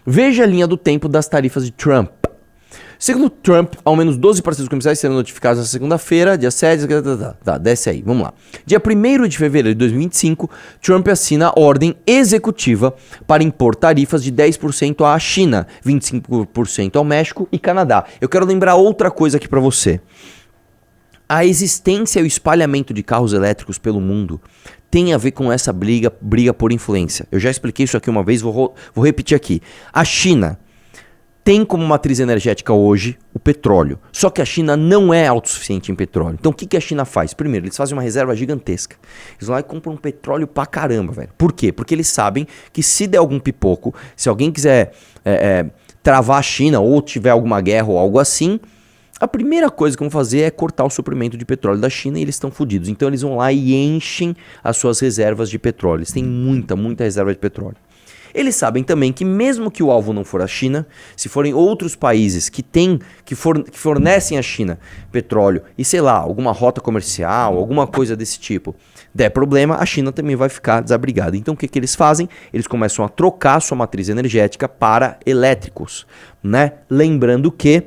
Veja a linha do tempo das tarifas de Trump. Segundo Trump, ao menos 12 parceiros comerciais serão notificados na segunda-feira, dia 7... desce aí, vamos lá. Dia 1º de fevereiro de 2025, Trump assina a ordem executiva para impor tarifas de 10% à China, 25% ao México e Canadá. Eu quero lembrar outra coisa aqui para você. A existência e o espalhamento de carros elétricos pelo mundo tem a ver com essa briga por influência. Eu já expliquei isso aqui uma vez, vou repetir aqui. A China tem como matriz energética hoje o petróleo. Só que a China não é autossuficiente em petróleo. Então o que a China faz? Primeiro, eles fazem uma reserva gigantesca. Eles vão lá e compram petróleo pra caramba, velho. Por quê? Porque eles sabem que se der algum pipoco, se alguém quiser travar a China ou tiver alguma guerra ou algo assim, a primeira coisa que vão fazer é cortar o suprimento de petróleo da China e eles estão fodidos. Então eles vão lá e enchem as suas reservas de petróleo. Eles têm muita reserva de petróleo. Eles sabem também que mesmo que o alvo não for a China, se forem outros países que fornecem à China petróleo e, sei lá, alguma rota comercial, alguma coisa desse tipo, der problema, a China também vai ficar desabrigada. Então o que eles fazem? Eles começam a trocar sua matriz energética para elétricos, né? Lembrando que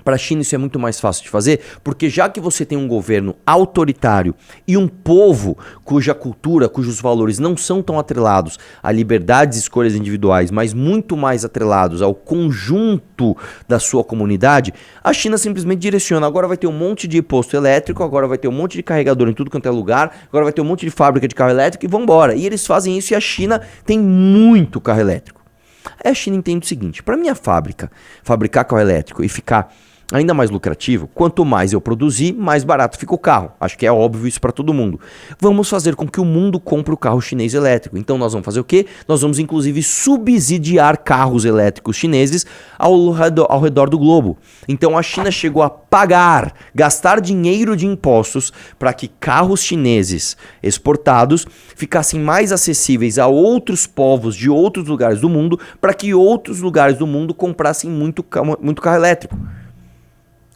para a China isso é muito mais fácil de fazer, porque já que você tem um governo autoritário e um povo cuja cultura, cujos valores não são tão atrelados a liberdades e escolhas individuais, mas muito mais atrelados ao conjunto da sua comunidade, a China simplesmente direciona. Agora vai ter um monte de posto elétrico, agora vai ter um monte de carregador em tudo quanto é lugar, agora vai ter um monte de fábrica de carro elétrico e vambora. E eles fazem isso e a China tem muito carro elétrico. Aí a China entende o seguinte: para minha fábrica fabricar carro elétrico e ficar ainda mais lucrativo, quanto mais eu produzir, mais barato fica o carro. Acho que é óbvio isso para todo mundo. Vamos fazer com que o mundo compre o carro chinês elétrico. Então nós vamos fazer o quê? Nós vamos inclusive subsidiar carros elétricos chineses ao redor do globo. Então a China chegou a gastar dinheiro de impostos para que carros chineses exportados ficassem mais acessíveis a outros povos de outros lugares do mundo, para que outros lugares do mundo comprassem muito carro elétrico.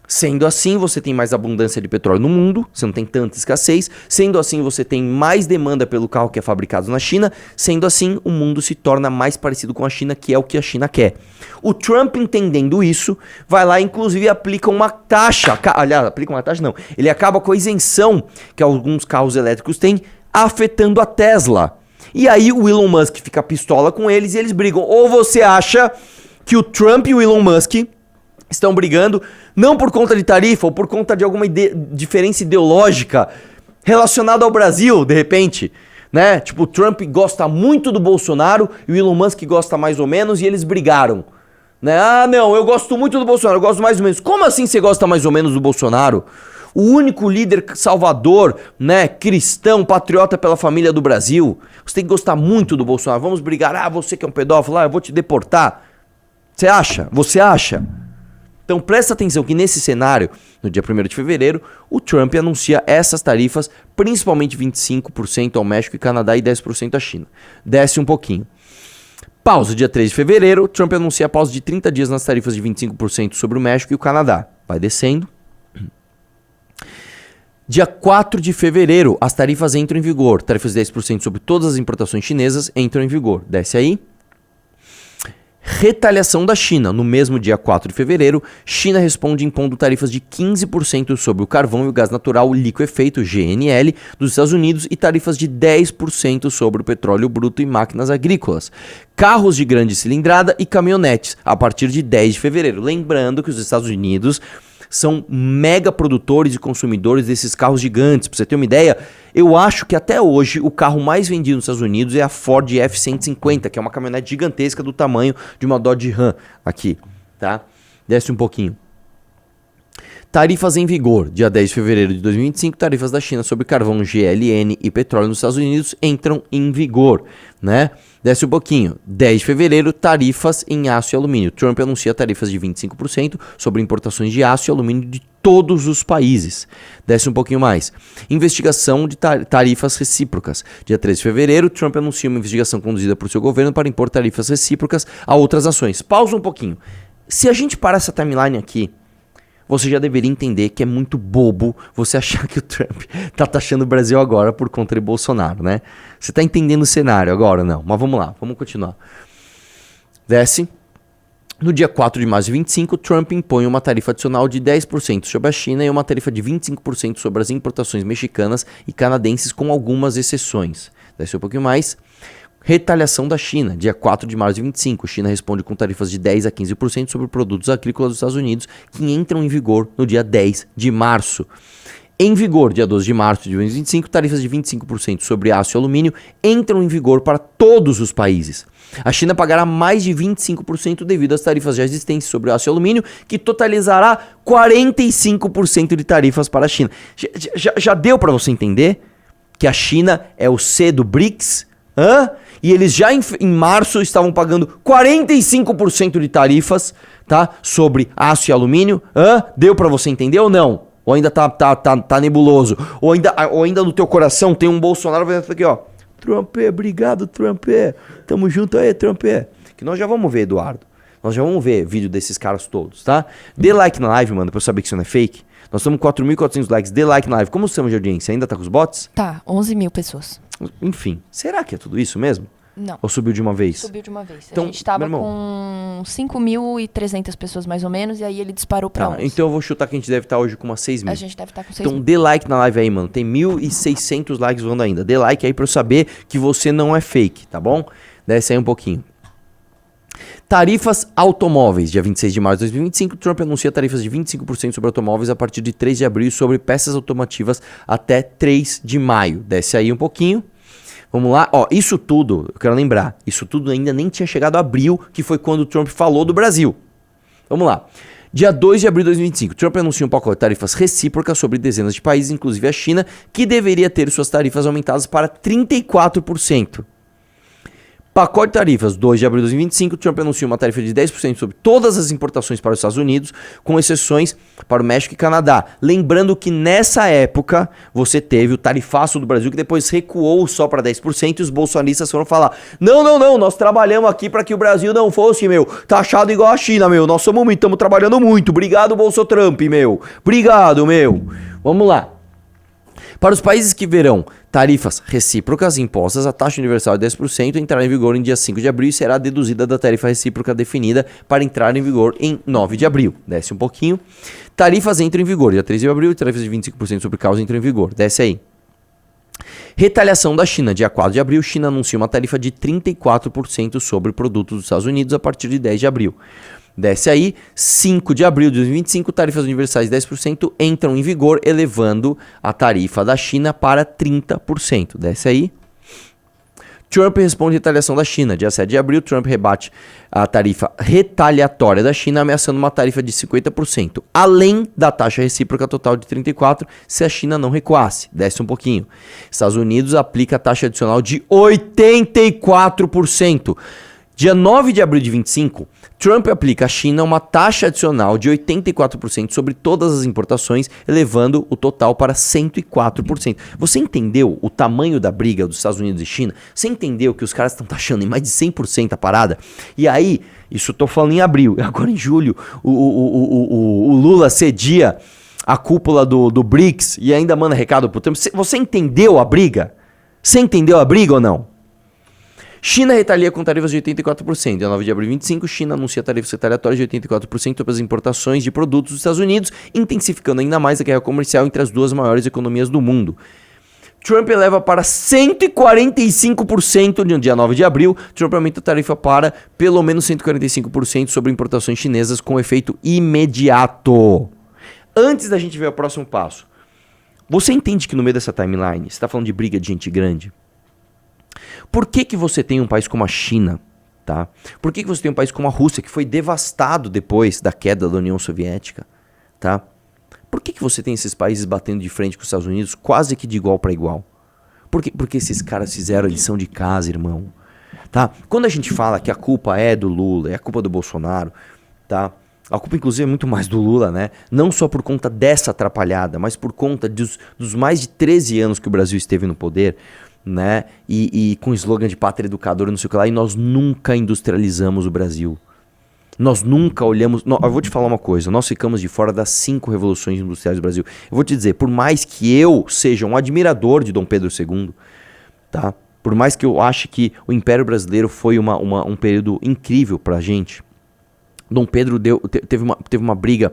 Sendo assim, você tem mais abundância de petróleo no mundo, você não tem tanta escassez. Sendo assim, você tem mais demanda pelo carro que é fabricado na China. Sendo assim, o mundo se torna mais parecido com a China, que é o que a China quer. O Trump, entendendo isso, vai lá e inclusive aplica uma taxa. Aliás, aplica uma taxa não. Ele acaba com a isenção que alguns carros elétricos têm, afetando a Tesla. E aí o Elon Musk fica pistola com eles e eles brigam. Ou você acha que o Trump e o Elon Musk estão brigando não por conta de tarifa ou por conta de alguma diferença ideológica relacionada ao Brasil, de repente, né? Tipo, o Trump gosta muito do Bolsonaro e o Elon Musk gosta mais ou menos e eles brigaram, né? Ah, não, eu gosto muito do Bolsonaro, eu gosto mais ou menos. Como assim você gosta mais ou menos do Bolsonaro? O único líder salvador, né, cristão, patriota pela família do Brasil. Você tem que gostar muito do Bolsonaro. Vamos brigar, ah, você que é um pedófilo, eu vou te deportar. Você acha? Você acha? Então presta atenção que nesse cenário, no dia 1º de fevereiro, o Trump anuncia essas tarifas, principalmente 25% ao México e Canadá e 10% à China. Desce um pouquinho. Pausa, dia 3 de fevereiro, Trump anuncia a pausa de 30 dias nas tarifas de 25% sobre o México e o Canadá. Vai descendo. Dia 4 de fevereiro, as tarifas entram em vigor. Tarifas de 10% sobre todas as importações chinesas entram em vigor. Desce aí. Retaliação da China. No mesmo dia 4 de fevereiro, China responde impondo tarifas de 15% sobre o carvão e o gás natural liquefeito, GNL, dos Estados Unidos e tarifas de 10% sobre o petróleo bruto e máquinas agrícolas, carros de grande cilindrada e caminhonetes, a partir de 10 de fevereiro. Lembrando que os Estados Unidos são mega produtores e consumidores desses carros gigantes. Pra você ter uma ideia, eu acho que até hoje o carro mais vendido nos Estados Unidos é a Ford F-150, que é uma caminhonete gigantesca do tamanho de uma Dodge Ram aqui, tá? Desce um pouquinho. Tarifas em vigor. Dia 10 de fevereiro de 2025, tarifas da China sobre carvão, GLN e petróleo nos Estados Unidos entram em vigor, né? Desce um pouquinho. 10 de fevereiro, tarifas em aço e alumínio. Trump anuncia tarifas de 25% sobre importações de aço e alumínio de todos os países. Desce um pouquinho mais. Investigação de tarifas recíprocas. Dia 13 de fevereiro, Trump anuncia uma investigação conduzida por seu governo para impor tarifas recíprocas a outras nações. Pausa um pouquinho. Se a gente parar essa timeline aqui, você já deveria entender que é muito bobo você achar que o Trump tá taxando o Brasil agora por conta de Bolsonaro, né? Você tá entendendo o cenário agora? Não, mas vamos lá, vamos continuar. Desce. No dia 4 de março de 25, Trump impõe uma tarifa adicional de 10% sobre a China e uma tarifa de 25% sobre as importações mexicanas e canadenses, com algumas exceções. Desce um pouquinho mais. Retaliação da China, dia 4 de março de 25. China responde com tarifas de 10% a 15% sobre produtos agrícolas dos Estados Unidos, que entram em vigor no dia 10 de março. Em vigor, dia 12 de março de 2025, tarifas de 25% sobre aço e alumínio entram em vigor para todos os países. A China pagará mais de 25% devido às tarifas já existentes sobre aço e alumínio, que totalizará 45% de tarifas para a China. Já deu para você entender que a China é o C do BRICS? E eles já em março estavam pagando 45% de tarifas, tá, sobre aço e alumínio? Deu para você entender ou não? Ou ainda tá nebuloso? Ou ainda no teu coração tem um Bolsonaro fazendo aqui, ó. Trump, obrigado, Trump. Tamo junto aí, Trump. Que nós já vamos ver, Eduardo. Nós já vamos ver vídeo desses caras todos, tá? Dê like na live, mano, pra eu saber que isso não é fake. Nós estamos com 4.400 likes. Dê like na live. Como estamos de audiência? Ainda tá com os bots? Tá, 11 mil pessoas. Enfim, será que é tudo isso mesmo? Não. Ou subiu de uma vez? Subiu de uma vez. Então, a gente tava meu irmão, com 5.300 pessoas mais ou menos, e aí ele disparou pra 11. Então eu vou chutar que a gente deve estar hoje com umas 6 mil. A gente deve estar com 6 Então mil. dê like na live aí, mano. Tem 1.600 likes voando ainda. Dê like aí pra eu saber que você não é fake, tá bom? Desce aí um pouquinho. Tarifas automóveis. Dia 26 de março de 2025, Trump anuncia tarifas de 25% sobre automóveis a partir de 3 de abril e sobre peças automotivas até 3 de maio. Desce aí um pouquinho. Vamos lá, ó, isso tudo, eu quero lembrar, isso tudo ainda nem tinha chegado a abril, que foi quando o Trump falou do Brasil. Vamos lá. Dia 2 de abril de 2025, Trump anuncia um pacote de tarifas recíprocas sobre dezenas de países, inclusive a China, que deveria ter suas tarifas aumentadas para 34%. Pacote de tarifas, 2 de abril de 2025, Trump anuncia uma tarifa de 10% sobre todas as importações para os Estados Unidos, com exceções para o México e Canadá. Lembrando que nessa época você teve o tarifaço do Brasil, que depois recuou só para 10%, e os bolsonaristas foram falar: não, nós trabalhamos aqui para que o Brasil não fosse, taxado igual a China, nós somos muito, estamos trabalhando muito. Obrigado, Bolso Trump, Obrigado, Vamos lá. Para os países que verão tarifas recíprocas impostas, a taxa universal de 10% entrará em vigor em dia 5 de abril e será deduzida da tarifa recíproca definida para entrar em vigor em 9 de abril. Desce um pouquinho. Tarifas entram em vigor dia 3 de abril e tarifas de 25% sobre carros entram em vigor. Desce aí. Retaliação da China. Dia 4 de abril, China anuncia uma tarifa de 34% sobre produtos dos Estados Unidos a partir de 10 de abril. Desce aí, 5 de abril de 2025, tarifas universais de 10% entram em vigor, elevando a tarifa da China para 30%. Desce aí. Trump responde à retaliação da China. Dia 7 de abril, Trump rebate a tarifa retaliatória da China, ameaçando uma tarifa de 50%, além da taxa recíproca total de 34%, se a China não recuasse. Desce um pouquinho. Estados Unidos aplica a taxa adicional de 84%. Dia 9 de abril de 25, Trump aplica à China uma taxa adicional de 84% sobre todas as importações, elevando o total para 104%. Você entendeu o tamanho da briga dos Estados Unidos e China? Você entendeu que os caras estão taxando em mais de 100% a parada? E aí, isso eu tô falando em abril, agora em julho, o Lula cedia a cúpula do BRICS e ainda manda recado pro Trump. Você entendeu a briga? Você entendeu a briga ou não? China retalia com tarifas de 84%. Dia 9 de abril de 25, China anuncia tarifas retaliatórias de 84% sobre as importações de produtos dos Estados Unidos, intensificando ainda mais a guerra comercial entre as duas maiores economias do mundo. Trump eleva para 145% no dia 9 de abril. Trump aumenta a tarifa para pelo menos 145% sobre importações chinesas com efeito imediato. Antes da gente ver o próximo passo, você entende que no meio dessa timeline, você está falando de briga de gente grande? Por que você tem um país como a China, tá? Por que você tem um país como a Rússia, que foi devastado depois da queda da União Soviética, tá? Por que você tem esses países batendo de frente com os Estados Unidos quase que de igual para igual? Porque esses caras fizeram a lição de casa, irmão, tá? Quando a gente fala que a culpa é do Lula, é a culpa do Bolsonaro, tá? A culpa, inclusive, é muito mais do Lula, né? Não só por conta dessa atrapalhada, mas por conta dos mais de 13 anos que o Brasil esteve no poder, né? E com o slogan de pátria educadora, não sei o que lá, e nós nunca industrializamos o Brasil. Nós nunca olhamos... eu vou te falar uma coisa, nós ficamos de fora das 5 revoluções industriais do Brasil. Eu vou te dizer, por mais que eu seja um admirador de Dom Pedro II, tá? por mais que eu ache que o Império Brasileiro foi um período incrível pra gente, Dom Pedro teve uma briga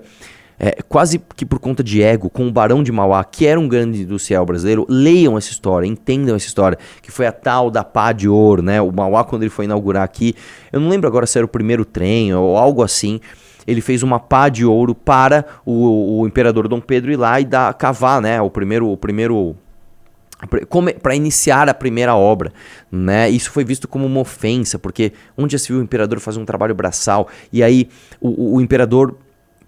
quase que por conta de ego com o Barão de Mauá, que era um grande industrial brasileiro. Leiam essa história, entendam essa história, que foi a tal da pá de ouro, né? O Mauá, quando ele foi inaugurar aqui, eu não lembro agora se era o primeiro trem ou algo assim, ele fez uma pá de ouro para o imperador Dom Pedro ir lá e cavar, né? Para iniciar a primeira obra, né? Isso foi visto como uma ofensa, porque onde já se viu o imperador fazer um trabalho braçal, e aí o imperador,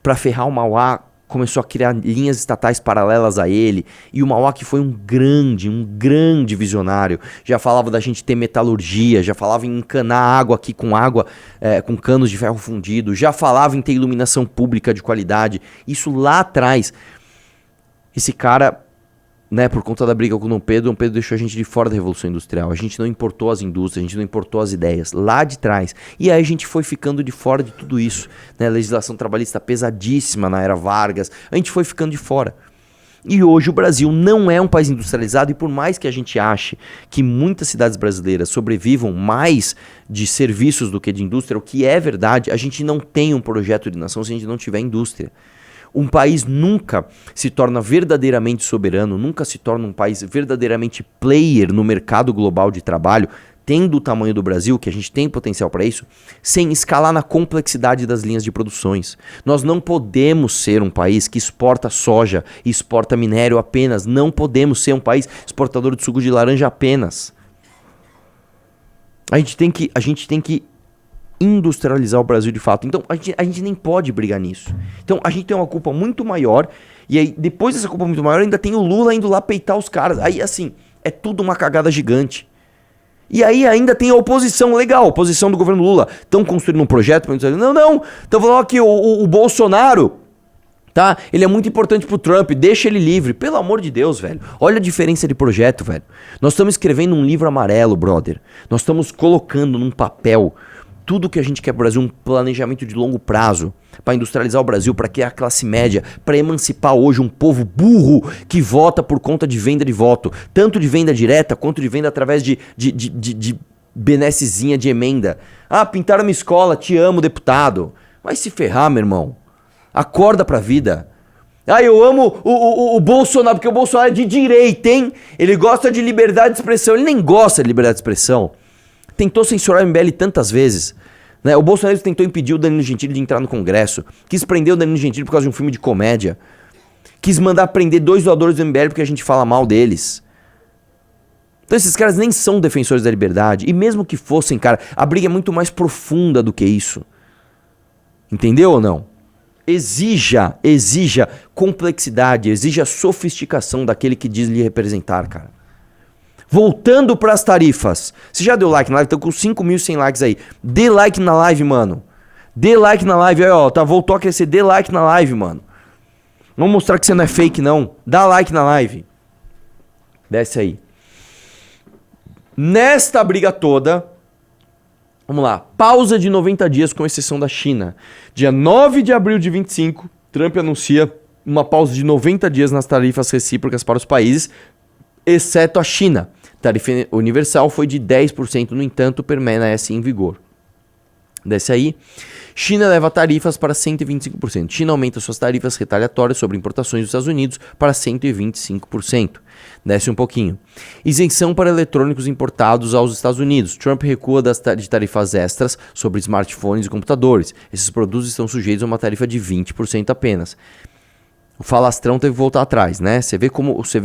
para ferrar o Mauá, começou a criar linhas estatais paralelas a ele, e o Mauá, que foi um grande visionário, já falava da gente ter metalurgia, já falava em encanar água aqui com canos de ferro fundido, já falava em ter iluminação pública de qualidade. Isso lá atrás, esse cara, né, por conta da briga com Dom Pedro deixou a gente de fora da Revolução Industrial. A gente não importou as indústrias, a gente não importou as ideias, lá de trás. E aí a gente foi ficando de fora de tudo isso, né? Legislação trabalhista pesadíssima na era Vargas, a gente foi ficando de fora. E hoje o Brasil não é um país industrializado, e por mais que a gente ache que muitas cidades brasileiras sobrevivam mais de serviços do que de indústria, o que é verdade, a gente não tem um projeto de nação se a gente não tiver indústria. Um país nunca se torna verdadeiramente soberano, nunca se torna um país verdadeiramente player no mercado global de trabalho, tendo o tamanho do Brasil, que a gente tem potencial para isso, sem escalar na complexidade das linhas de produções. Nós não podemos ser um país que exporta soja e exporta minério apenas. Não podemos ser um país exportador de suco de laranja apenas. A gente tem que industrializar o Brasil de fato. Então a gente nem pode brigar nisso. Então a gente tem uma culpa muito maior, e aí depois dessa culpa muito maior ainda tem o Lula indo lá peitar os caras. Aí assim, é tudo uma cagada gigante. E aí ainda tem a oposição legal, a oposição do governo Lula. Estão construindo um projeto para não, estão falando que o Bolsonaro, tá? Ele é muito importante pro Trump, deixa ele livre. Pelo amor de Deus, velho. Olha a diferença de projeto, velho. Nós estamos escrevendo um livro amarelo, brother. Nós estamos colocando num papel tudo que a gente quer pro Brasil, um planejamento de longo prazo, para industrializar o Brasil, para criar a classe média, para emancipar hoje um povo burro que vota por conta de venda de voto, tanto de venda direta quanto de venda através de benessezinha de emenda. Ah, pintaram uma escola, te amo, deputado. Vai se ferrar, meu irmão. Acorda pra vida. Ah, eu amo o Bolsonaro, porque o Bolsonaro é de direita, hein? Ele gosta de liberdade de expressão. Ele nem gosta de liberdade de expressão. Tentou censurar o MBL tantas vezes, né? O Bolsonaro tentou impedir o Danilo Gentili de entrar no Congresso, quis prender o Danilo Gentili por causa de um filme de comédia, quis mandar prender 2 doadores do MBL porque a gente fala mal deles. Então esses caras nem são defensores da liberdade, e mesmo que fossem, cara, a briga é muito mais profunda do que isso. Entendeu ou não? Exija complexidade, exija sofisticação daquele que diz lhe representar, cara. Voltando para as tarifas. Você já deu like na live? Tô com 5.100 likes aí. Dê like na live, mano. Dê like na live. Aí, ó, tá, voltou a crescer. Dê like na live, mano. Vamos mostrar que você não é fake, não. Dá like na live. Desce aí. Nesta briga toda, vamos lá. Pausa de 90 dias com exceção da China. Dia 9 de abril de 25, Trump anuncia uma pausa de 90 dias nas tarifas recíprocas para os países, exceto a China. Tarifa universal foi de 10%, no entanto, permanece em vigor. Desce aí. China leva tarifas para 125%. China aumenta suas tarifas retaliatórias sobre importações dos Estados Unidos para 125%. Desce um pouquinho. Isenção para eletrônicos importados aos Estados Unidos. Trump recua de tarifas extras sobre smartphones e computadores. Esses produtos estão sujeitos a uma tarifa de 20% apenas. O falastrão teve que voltar atrás, né? Você vê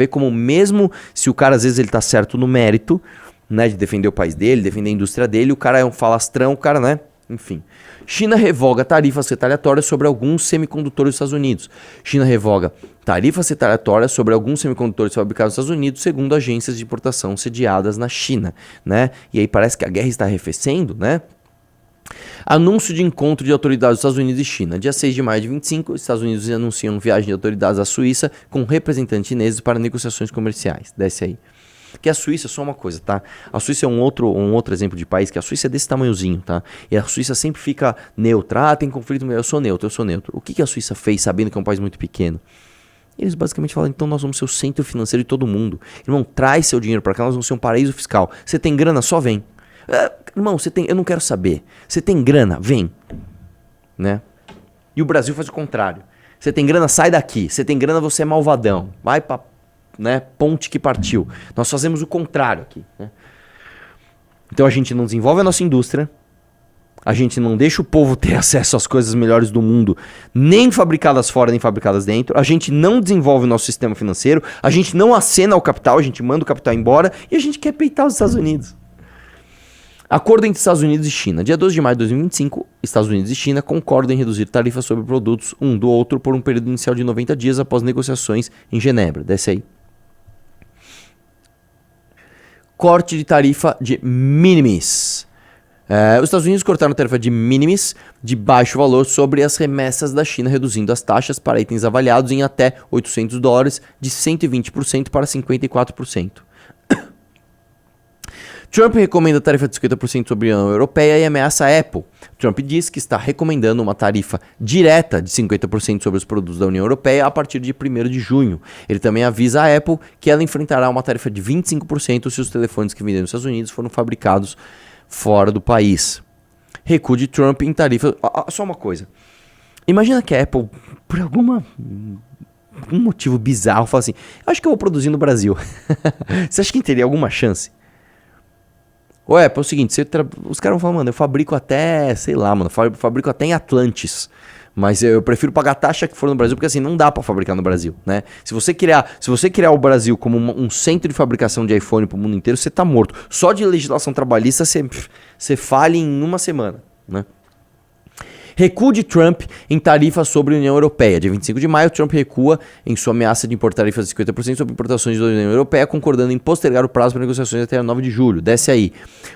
como mesmo se o cara às vezes ele tá certo no mérito, né, de defender o país dele, defender a indústria dele, o cara é um falastrão, o cara, né? Enfim. China revoga tarifas retaliatórias sobre alguns semicondutores dos Estados Unidos. China revoga tarifas retaliatórias sobre alguns semicondutores fabricados nos Estados Unidos, segundo agências de importação sediadas na China, né? E aí parece que a guerra está arrefecendo, né? Anúncio de encontro de autoridades dos Estados Unidos e China. Dia 6 de maio de 25, os Estados Unidos anunciam viagem de autoridades à Suíça com representantes chineses para negociações comerciais. Desce aí. Que a Suíça é só uma coisa, tá? A Suíça é um outro exemplo de país, que a Suíça é desse tamanhozinho, tá? E a Suíça sempre fica neutra. Ah, tem conflito, eu sou neutro. O que a Suíça fez, sabendo que é um país muito pequeno? Eles basicamente falam, então nós vamos ser o centro financeiro de todo mundo. Irmão, traz seu dinheiro pra cá, nós vamos ser um paraíso fiscal. Você tem grana? Só vem. Irmão, eu não quero saber. Você tem grana? Vem. Né? E o Brasil faz o contrário. Você tem grana? Sai daqui. Você tem grana? Você é malvadão. Vai pra, né, ponte que partiu. Nós fazemos o contrário aqui. Né? Então a gente não desenvolve a nossa indústria. A gente não deixa o povo ter acesso às coisas melhores do mundo, nem fabricadas fora, nem fabricadas dentro. A gente não desenvolve o nosso sistema financeiro. A gente não acena o capital, a gente manda o capital embora. E a gente quer peitar os Estados Unidos. Acordo entre Estados Unidos e China. Dia 12 de maio de 2025, Estados Unidos e China concordam em reduzir tarifas sobre produtos um do outro por um período inicial de 90 dias após negociações em Genebra. Desce aí. Corte de tarifa de minimis. Os Estados Unidos cortaram a tarifa de minimis de baixo valor sobre as remessas da China, reduzindo as taxas para itens avaliados em até $800 de 120% para 54%. Trump recomenda tarifa de 50% sobre a União Europeia e ameaça a Apple. Trump diz que está recomendando uma tarifa direta de 50% sobre os produtos da União Europeia a partir de 1º de junho. Ele também avisa a Apple que ela enfrentará uma tarifa de 25% se os telefones que vendem nos Estados Unidos foram fabricados fora do país. Recuo de Trump em tarifa... Só uma coisa. Imagina que a Apple, por algum motivo bizarro, fala assim, acho que eu vou produzir no Brasil. Você acha que teria alguma chance? Ô Apple, é o seguinte, os caras vão falar, mano, eu fabrico até, sei lá, mano, fabrico até em Atlantis. Mas eu prefiro pagar taxa que for no Brasil, porque assim, não dá pra fabricar no Brasil, né? Se você criar o Brasil como um centro de fabricação de iPhone pro mundo inteiro, você tá morto. Só de legislação trabalhista, você falha em uma semana, né? Recuo de Trump em tarifas sobre a União Europeia. Dia 25 de maio, Trump recua em sua ameaça de importar tarifas de 50% sobre importações da União Europeia, concordando em postergar o prazo para negociações até 9 de julho. Desce aí.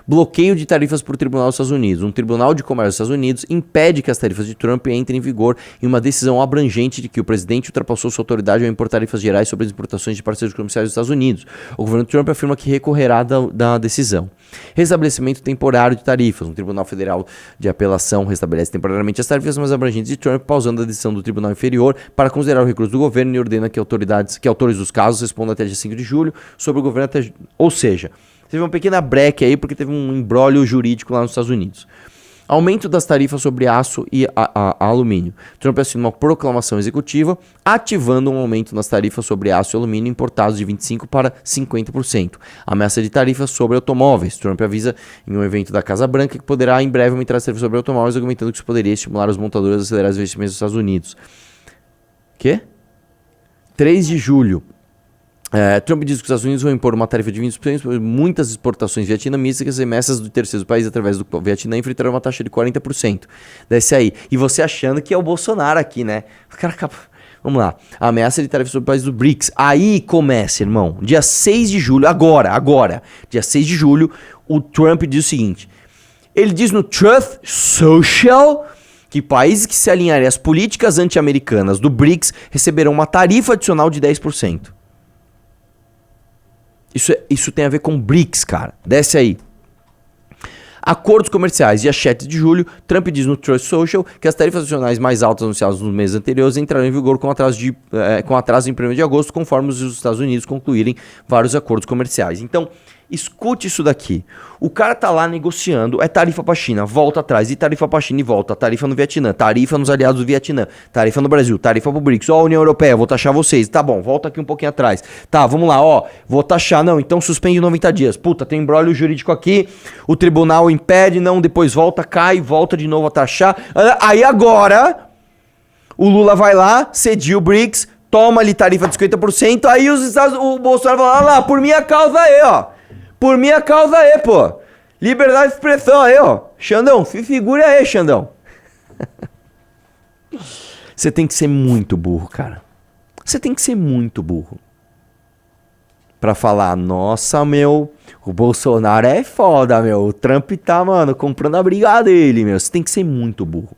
Bloqueio de tarifas por Tribunal dos Estados Unidos. Um Tribunal de Comércio dos Estados Unidos impede que as tarifas de Trump entrem em vigor em uma decisão abrangente de que o presidente ultrapassou sua autoridade ao impor tarifas gerais sobre as importações de parceiros comerciais dos Estados Unidos. O governo Trump afirma que recorrerá da decisão. Restabelecimento temporário de tarifas. Um Tribunal Federal de Apelação restabelece temporariamente as tarifas mais abrangentes de Trump, pausando a decisão do Tribunal Inferior para considerar o recurso do governo e ordena que autores dos casos respondam até dia 5 de julho sobre o governo até... Ou seja, teve uma pequena brecha aí porque teve um imbróglio jurídico lá nos Estados Unidos. Aumento das tarifas sobre aço e alumínio. Trump assinou uma proclamação executiva ativando um aumento nas tarifas sobre aço e alumínio importados de 25% para 50%. Ameaça de tarifas sobre automóveis. Trump avisa em um evento da Casa Branca que poderá em breve aumentar as tarifas sobre automóveis, argumentando que isso poderia estimular os montadores a acelerar os investimentos dos Estados Unidos. Quê? 3 de julho. Trump diz que os Estados Unidos vão impor uma tarifa de 20% por muitas exportações vietnamísticas e remessas de terceiros países através do Vietnã enfrentarão uma taxa de 40%. Desce aí. E você achando que é o Bolsonaro aqui, né? O cara acaba... Vamos lá. A ameaça de tarifa sobre países do BRICS. Aí começa, irmão. Dia 6 de julho, agora. Dia 6 de julho, o Trump diz o seguinte. Ele diz no Truth Social que países que se alinharem às políticas anti-americanas do BRICS receberão uma tarifa adicional de 10%. Isso tem a ver com BRICS, cara. Desce aí. Acordos comerciais. Dia 7 de julho, Trump diz no Truth Social que as tarifas adicionais mais altas anunciadas nos meses anteriores entrarão em vigor com atraso em 1º de agosto, conforme os Estados Unidos concluírem vários acordos comerciais. Então, escute isso daqui. O cara tá lá negociando, é tarifa pra China, volta atrás, e tarifa pra China e volta, tarifa no Vietnã, tarifa nos aliados do Vietnã, tarifa no Brasil, tarifa pro BRICS, ó, União Europeia, vou taxar vocês, tá bom, volta aqui um pouquinho atrás, tá, vamos lá, ó, vou taxar, não, então suspende 90 dias, puta, tem embrólio jurídico aqui, o tribunal impede, não, depois volta, cai, volta de novo a taxar, aí agora, o Lula vai lá, cediu o BRICS, toma ali tarifa de 50%, aí o Bolsonaro vai lá, por minha causa aí, ó. Por minha causa aí, pô. Liberdade de expressão aí, ó. Xandão, se figure aí, Xandão. Você tem que ser muito burro, cara. Você tem que ser muito burro. Pra falar, nossa, meu, o Bolsonaro é foda, meu. O Trump tá, mano, comprando a briga dele, meu. Você tem que ser muito burro.